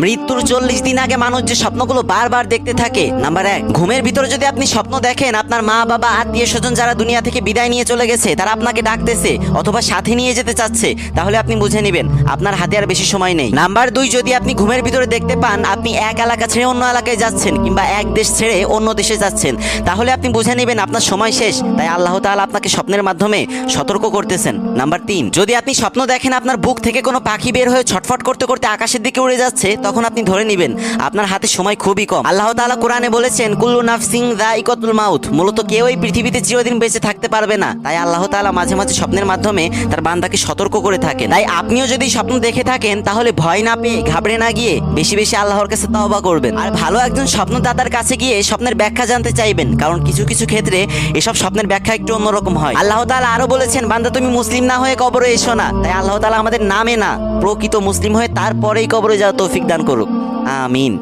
মৃত্যুর 40 দিন আগে মানুষ যে স্বপ্নগুলো বারবার দেখতে থাকে। নাম্বার 1, ঘুমের ভিতরে যদি আপনি স্বপ্ন দেখেন আপনার মা বাবা আত্মীয় স্বজন যারা দুনিয়া থেকে বিদায় নিয়ে চলে গেছে তারা আপনাকে ডাকতেছে অথবা সাথে নিয়ে যেতে চাচ্ছে, তাহলে আপনি বুঝে নেবেন আপনার হাতে আর বেশি সময় নেই। নাম্বার 2, যদি আপনি ঘুমের ভিতরে দেখতে পান আপনি এক এলাকা ছেড়ে অন্য এলাকায় যাচ্ছেন কিংবা এক দেশ ছেড়ে অন্য দেশে যাচ্ছেন, তাহলে আপনি বুঝে নেবেন আপনার সময় শেষ। তাই আল্লাহ তাআলা আপনাকে স্বপ্নের মাধ্যমে সতর্ক করতেছেন। নাম্বার 3, যদি আপনি স্বপ্ন দেখেন আপনার বুক থেকে কোনো পাখি বের হয়ে ছটফট করতে করতে আকাশের দিকে উড়ে যাচ্ছে, তখন আপনি ধরে নেবেন আপনার হাতে সময় খুবই কম। আল্লাহ তাআলা কোরআনে বলেছেন কুল্লু নাফসিন যায়িকাতুল মাউত, মূলত কেউ এই পৃথিবীতে চিরদিন বেঁচে থাকতে পারবে না। তাই আল্লাহ তাআলা মাঝে মাঝে স্বপ্নের মাধ্যমে তার বান্দাকে সতর্ক করে থাকেন। তাই আপনিও যদি স্বপ্ন দেখে থাকেন তাহলে ভয় না পেয়ে ঘাবড়ে না গিয়ে বেশি বেশি আল্লাহর কাছে তওবা করবেন আর ভালো একজন স্বপ্নদাতার কাছে গিয়ে স্বপ্নের ব্যাখ্যা জানতে চাইবেন, কারণ কিছু কিছু ক্ষেত্রে এসব স্বপ্নের ব্যাখ্যা একটু অন্যরকম হয়। আল্লাহ তাআলা আরো বলেছেন বান্দা তুমি মুসলিম না হয়ে কবরে এসো না। তাই আল্লাহ তাআলা আমাদের নামে না প্রকৃত মুসলিম হয়ে তারপরেই কবরে যাওয়ার তৌফিক দান করুক। আমিন।